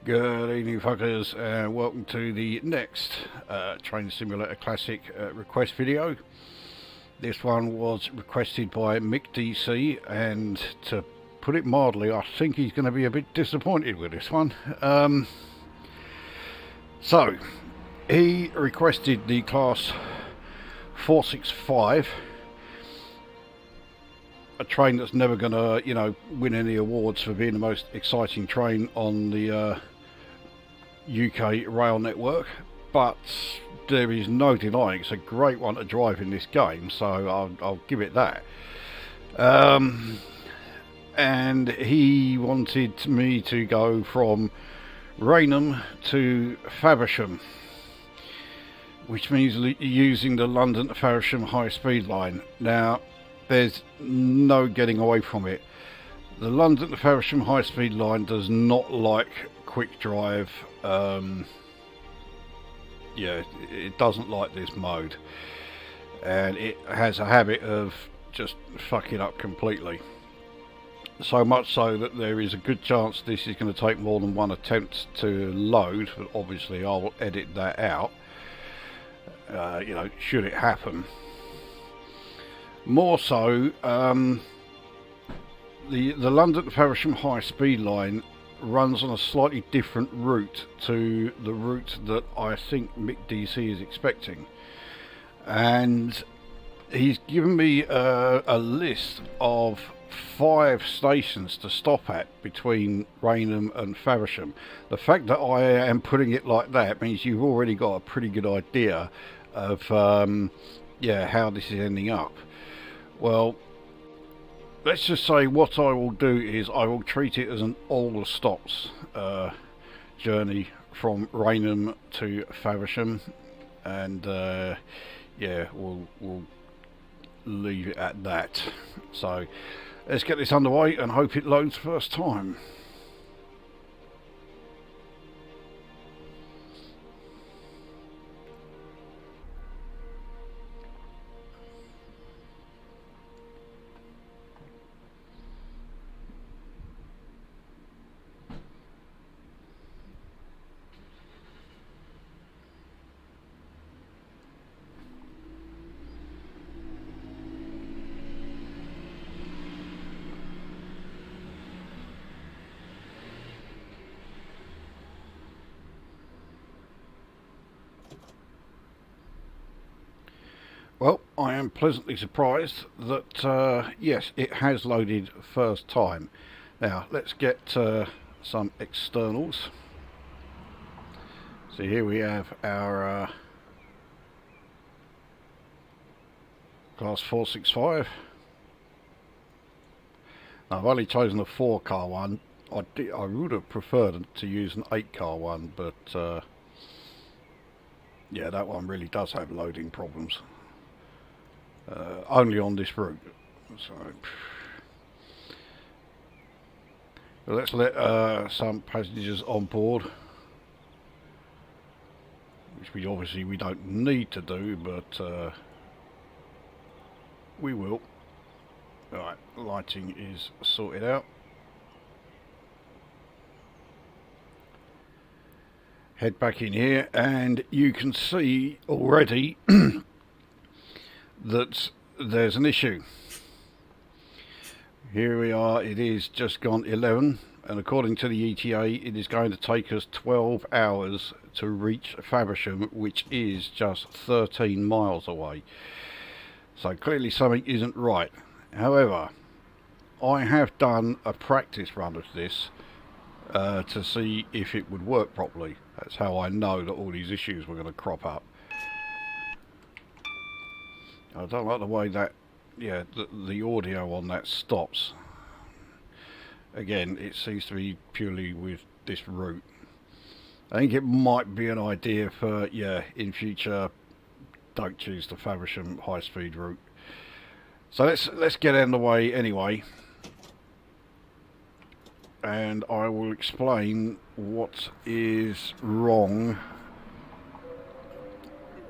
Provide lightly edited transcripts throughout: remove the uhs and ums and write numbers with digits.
Good evening, fuckers, and welcome to the next Train Simulator Classic request video. This one was requested by MikkDC, and to put it mildly, I think he's going to be a bit disappointed with this one. So, he requested the class 465, a train that's never going to, win any awards for being the most exciting train on the UK rail network, but there is no denying it's a great one to drive in this game, so I'll give it that. And he wanted me to go from Rainham to Faversham, which means using the London-Faversham high-speed line. Now, there's no getting away from it. The London-Faversham high-speed line does not like quick drive. It doesn't like this mode, and it has a habit of just fucking up completely. So much so that there is a good chance this is going to take more than one attempt to load, but obviously I'll edit that out, should it happen. More so, the London-Faversham high speed line runs on a slightly different route to the route that I think MikkDC is expecting, and he's given me a list of 5 stations to stop at between Rainham and Faversham. The fact that I am putting it like that means you've already got a pretty good idea of how this is ending up. Well, let's just say what I will do is I will treat it as an all stops journey from Rainham to Faversham, and we'll leave it at that. So let's get this underway and hope it loads first time. Well, I am pleasantly surprised that, yes, it has loaded first time. Now, let's get some externals. So here we have our class 465. Now, I've only chosen a 4-car one. I would have preferred to use an 8-car one, but that one really does have loading problems. Only on this route. So let's let some passengers on board, which we obviously don't need to do, but we will. Alright, lighting is sorted out. Head back in here and you can see already that there's an issue. Here we are, it is just gone 11, and according to the ETA it is going to take us 12 hours to reach Faversham, which is just 13 miles away. So clearly something isn't right. However, I have done a practice run of this to see if it would work properly. That's how I know that all these issues were going to crop up. I don't like the way that, the audio on that stops. Again, it seems to be purely with this route. I think it might be an idea for, in future, don't choose the Faversham high-speed route. So let's get out of the way anyway, and I will explain what is wrong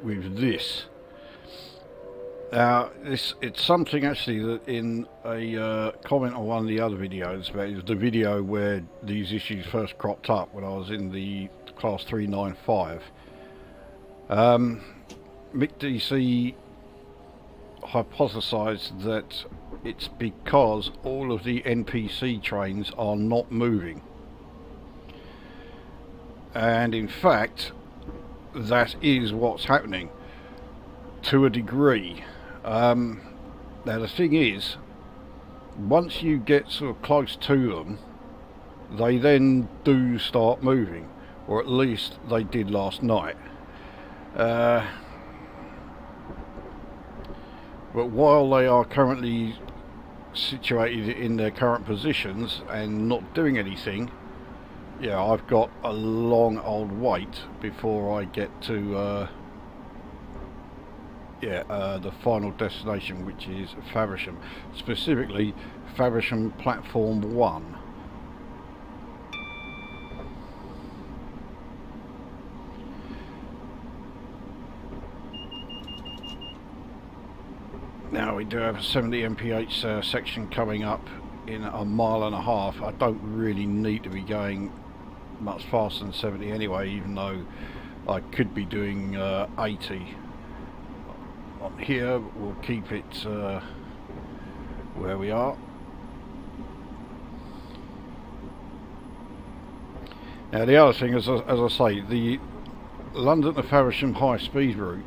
with this. Now, it's something actually that in a comment on one of the other videos, about it was the video where these issues first cropped up when I was in the class 395. MikkDC hypothesized that it's because all of the NPC trains are not moving, and in fact that is what's happening to a degree. Now the thing is, once you get sort of close to them, they then do start moving, or at least they did last night. But while they are currently situated in their current positions and not doing anything, yeah, I've got a long old wait before I get to the final destination, which is Faversham, specifically Faversham Platform 1. Now we do have a 70 mph section coming up in a mile and a half. I don't really need to be going much faster than 70 anyway, even though I could be doing 80. On here we'll keep it where we are. Now the other thing is, as I say, the London-Faversham high speed route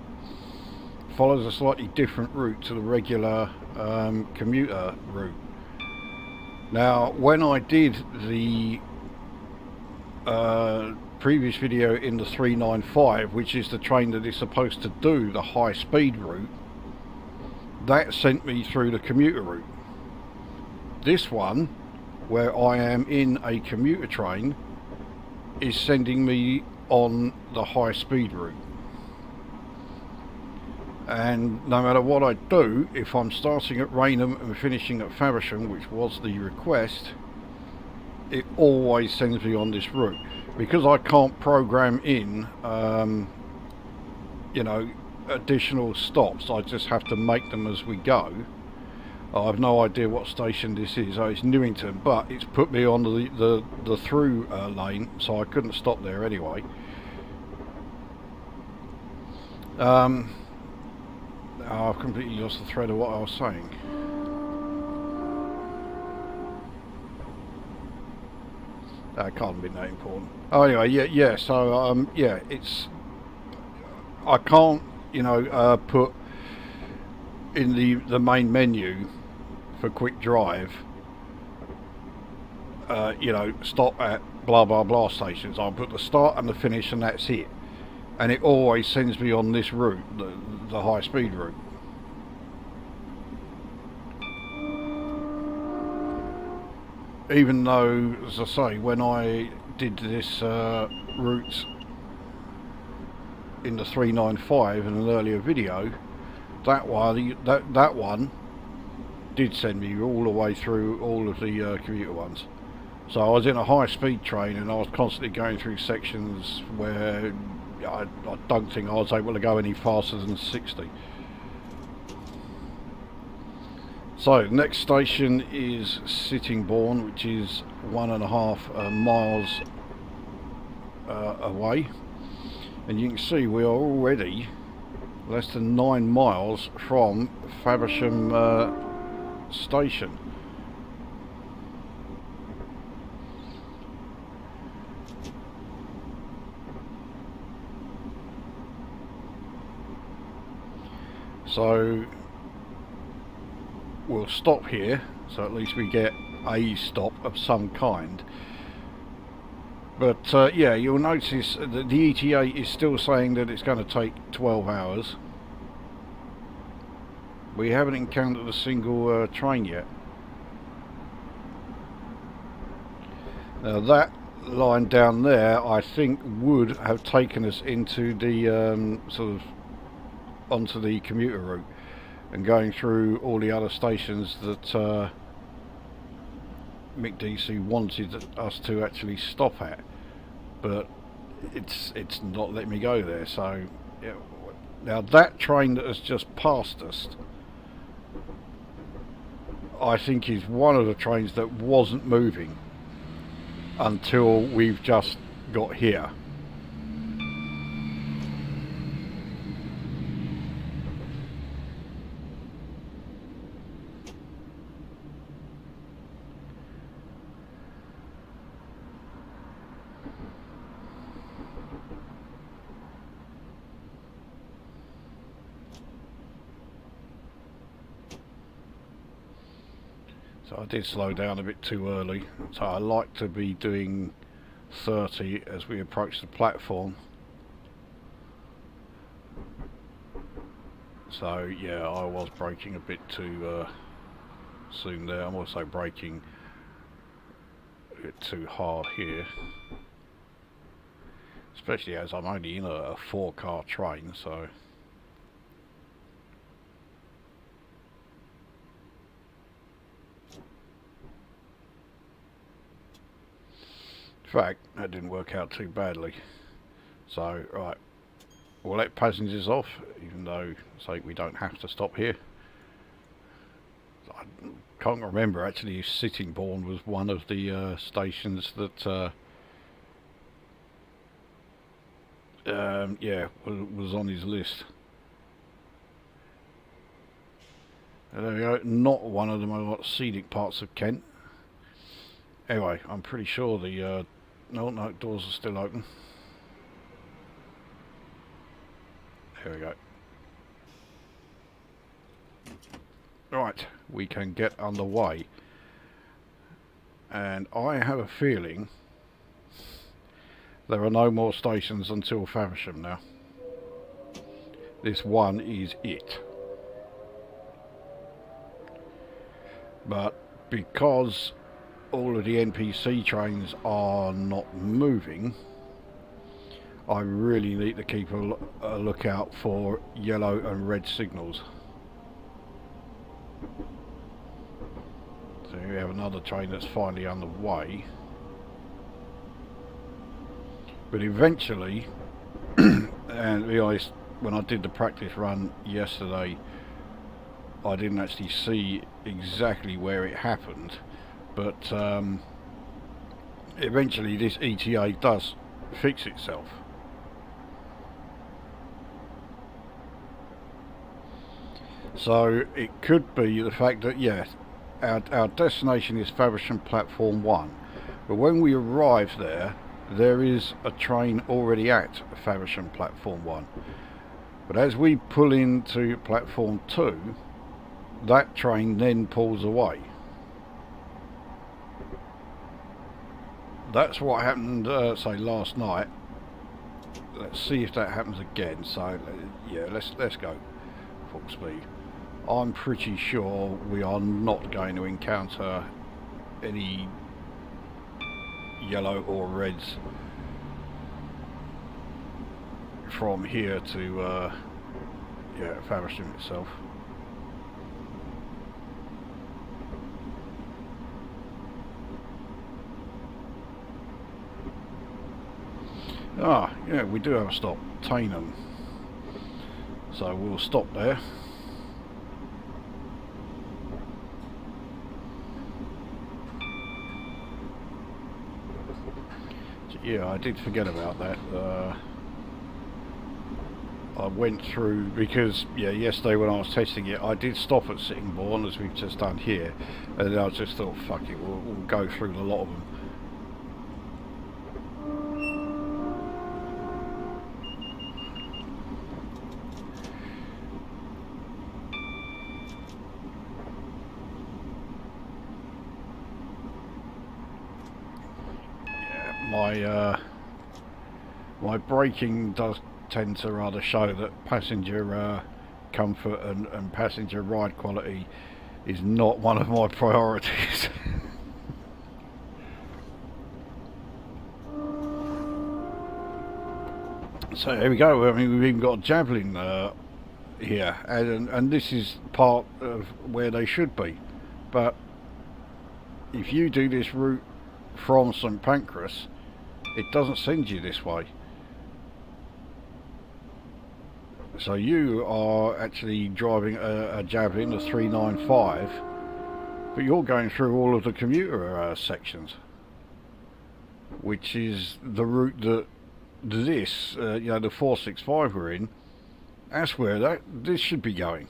follows a slightly different route to the regular commuter route. Now when I did the previous video in the 395, which is the train that is supposed to do the high speed route, that sent me through the commuter route. This one, where I am in a commuter train, is sending me on the high speed route. And no matter what I do, if I'm starting at Rainham and finishing at Faversham, which was the request, it always sends me on this route. Because I can't program in you know, additional stops, I just have to make them as we go. I have no idea what station this is. Oh, it's Newington, but it's put me on the through lane, so I couldn't stop there anyway. I've completely lost the thread of what I was saying. That can't have been that important. Oh, anyway, yeah. So, yeah, it's, I can't, you know, put in the main menu for quick drive, you know, stop at blah blah blah stations. I'll put the start and the finish, and that's it. And it always sends me on this route, the high speed route. Even though, as I say, when I did this route in the 395 in an earlier video, that one did send me all the way through all of the commuter ones. So I was in a high speed train and I was constantly going through sections where I don't think I was able to go any faster than 60. So next station is Sittingbourne, which is 1.5 miles away, and you can see we are already less than 9 miles from Faversham station. So we'll stop here, so at least we get a stop of some kind. But yeah, you'll notice that the ETA is still saying that it's going to take 12 hours. We haven't encountered a single train yet. Now that line down there, I think, would have taken us into the sort of onto the commuter route, and going through all the other stations that MikkDC wanted us to actually stop at, but it's not letting me go there. So yeah, Now that train that has just passed us, I think is one of the trains that wasn't moving until we've just got here. So I did slow down a bit too early, so I like to be doing 30 as we approach the platform. So yeah, I was braking a bit too soon there. I'm also braking a bit too hard here, especially as I'm only in a 4-car train, so in fact, that didn't work out too badly. So, right, we'll let passengers off, even though, say, we don't have to stop here. I can't remember actually if Sittingbourne was one of the stations that, yeah, was on his list. And there we go, not one of the more scenic parts of Kent. Anyway, I'm pretty sure the no, doors are still open. There we go. Right, we can get underway. And I have a feeling there are no more stations until Faversham now. This one is it. But because all of the NPC trains are not moving, I really need to keep a lookout for yellow and red signals. So we have another train that's finally on the way. But eventually, and to be honest, when I did the practice run yesterday, I didn't actually see exactly where it happened. But eventually this ETA does fix itself. So it could be the fact that, yeah, our destination is Faversham Platform 1. But when we arrive there, there is a train already at Faversham Platform 1. But as we pull into Platform 2, that train then pulls away. That's what happened, say, last night. Let's see if that happens again. So, yeah, let's go full speed. I'm pretty sure we are not going to encounter any yellow or reds from here to, yeah, Faversham itself. Ah, yeah, we do have a stop, Rainham. So we'll stop there. So, yeah, I did forget about that. I went through, because, yeah, yesterday when I was testing it, I did stop at Sittingbourne, as we've just done here, and then I just thought, fuck it, we'll go through a lot of them. My braking does tend to rather show that passenger comfort and passenger ride quality is not one of my priorities. So here we go. I mean, we've even got a javelin here, and this is part of where they should be. But if you do this route from St Pancras, it doesn't send you this way. So you are actually driving a Javelin, a 395, but you're going through all of the commuter sections, which is the route that this, you know, the 465 we're in. That's where this should be going.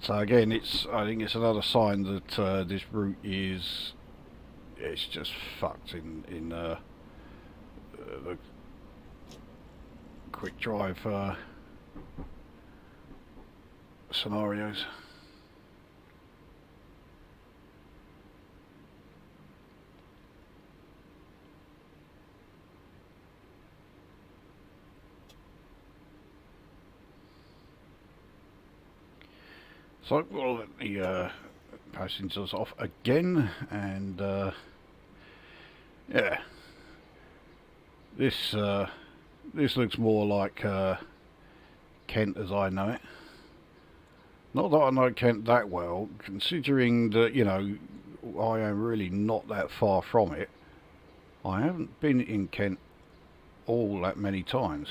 So again, I think it's another sign that this route it's just fucked in the quick drive scenarios. So we'll let the passengers off again, and yeah, this looks more like Kent as I know it. Not that I know Kent that well, considering that, you know, I am really not that far from it. I haven't been in Kent all that many times.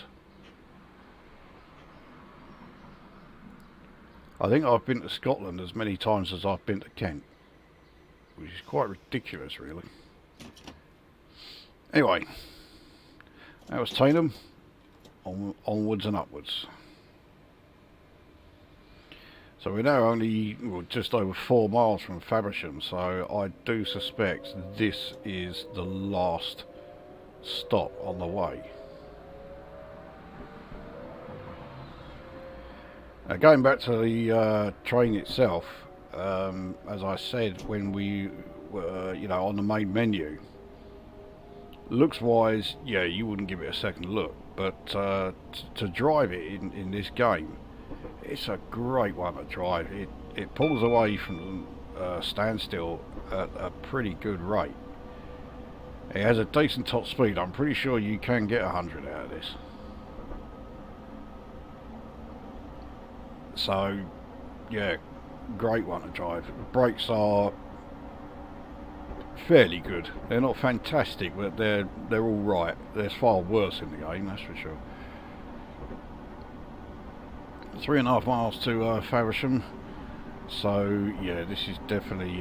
I think I've been to Scotland as many times as I've been to Kent, which is quite ridiculous, really. Anyway, that was Rainham. Onwards and upwards. So we're now only just over 4 miles from Faversham, so I do suspect this is the last stop on the way. Going back to the train itself, as I said when we were, you know, on the main menu, looks wise, yeah, you wouldn't give it a second look, but to drive it in this game, it's a great one to drive. It pulls away from standstill at a pretty good rate. It has a decent top speed. I'm pretty sure you can get 100 out of this. So, yeah, great one to drive. The brakes are fairly good. They're not fantastic, but they're all right. There's far worse in the game, that's for sure. 3.5 miles to Faversham. So, yeah, this is definitely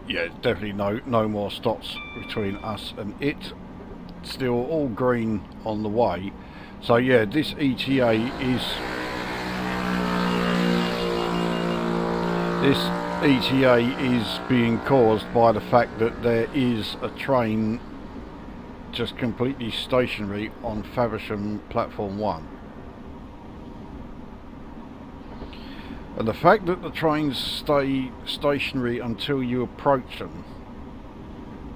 yeah, definitely no more stops between us and it. Still all green on the way. So yeah, this ETA is being caused by the fact that there is a train just completely stationary on Faversham platform 1. And the fact that the trains stay stationary until you approach them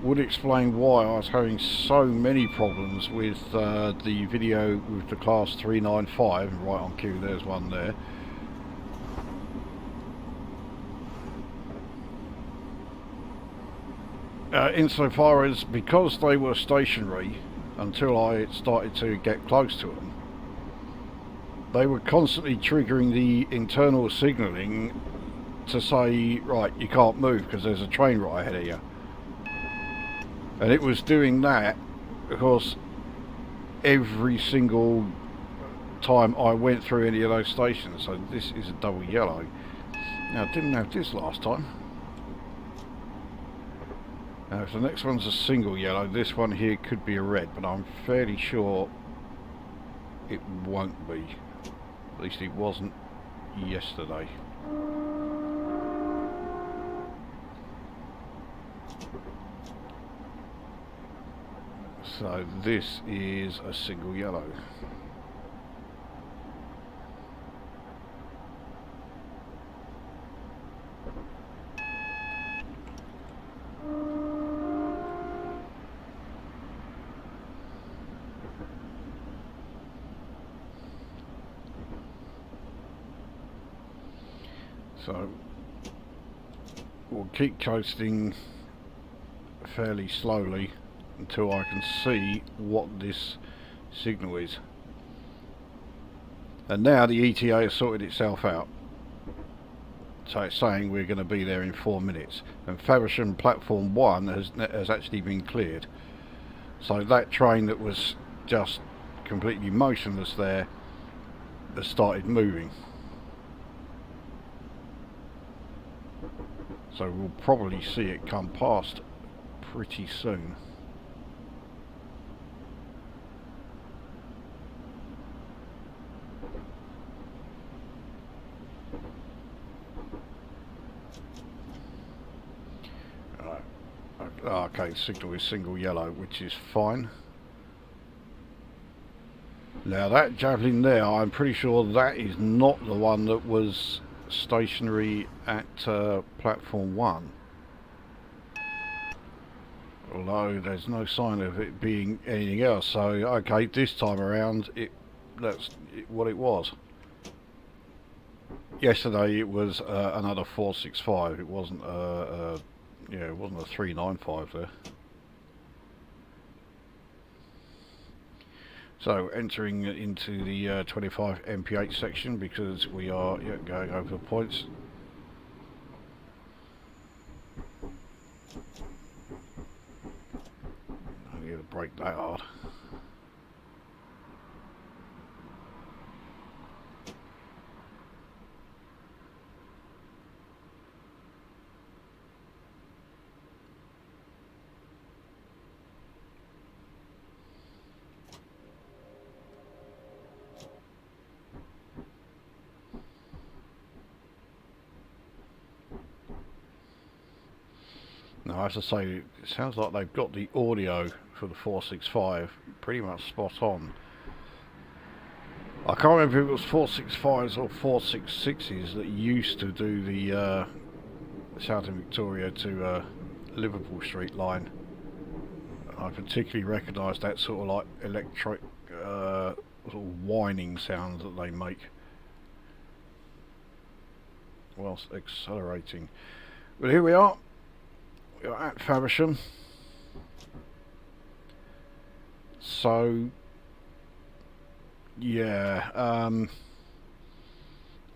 would explain why I was having so many problems with the video with the class 395. Right on cue, there's one there. Insofar as, because they were stationary until I started to get close to them, they were constantly triggering the internal signalling to say, right, you can't move because there's a train right ahead of you. And it was doing that because every single time I went through any of those stations. So this is a double yellow. Now, I didn't have this last time. Now, if the next one's a single yellow, this one here could be a red, but I'm fairly sure it won't be. At least it wasn't yesterday. So this is a single yellow. So we'll keep coasting fairly slowly until I can see what this signal is. And now the ETA has sorted itself out. So it's saying we're going to be there in 4 minutes, and Faversham platform 1 has actually been cleared. So that train that was just completely motionless there has started moving. So we'll probably see it come past pretty soon. Okay, signal is single yellow, which is fine. Now that javelin there, I'm pretty sure that is not the one that was stationary at platform 1. Although there's no sign of it being anything else. So okay, this time around that's what it was. Yesterday it was another 465. It wasn't yeah, it wasn't a 395 there. So entering into the 25 MPH section, because we are going over the points. I'm going to brake that hard. Now, I have to say, it sounds like they've got the audio for the 465 pretty much spot on. I can't remember if it was 465s or 466s that used to do the Southern Victoria to Liverpool Street line. I particularly recognise that sort of like electric sort of whining sound that they make whilst accelerating. But here we are. We're at Faversham. So yeah,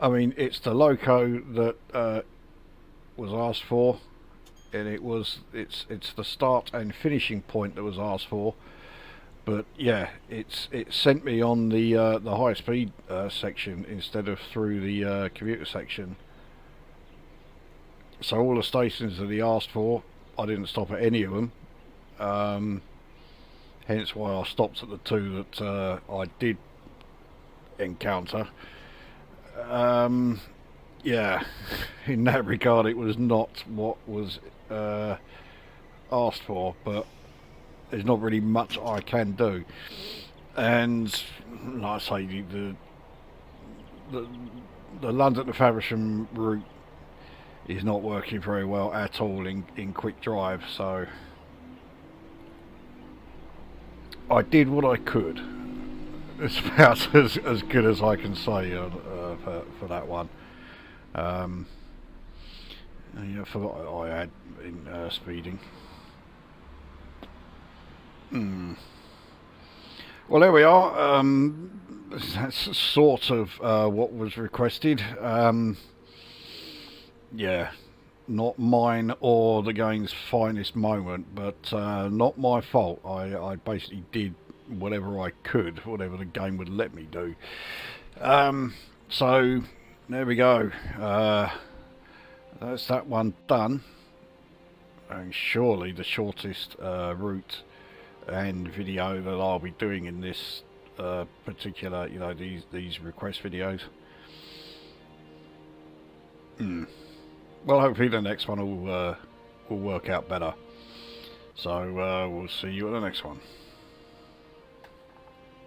I mean, it's the loco that was asked for, and it's the start and finishing point that was asked for. But yeah, it sent me on the high speed section instead of through the commuter section. So all the stations that he asked for, I didn't stop at any of them. Hence why I stopped at the 2 that I did encounter. Yeah, in that regard it was not what was asked for, but there's not really much I can do. And like I say, the London to Faversham route is not working very well at all in quick drive, so I did what I could. It's about as good as I can say for that one. Yeah, I forgot I had in speeding. Well, there we are. That's sort of what was requested. Yeah, not mine or the game's finest moment, but not my fault. I basically did whatever I could, whatever the game would let me do. So there we go. That's that one done, and surely the shortest route and video that I'll be doing in this particular, you know, these request videos. Well, hopefully the next one will work out better. So we'll see you at the next one.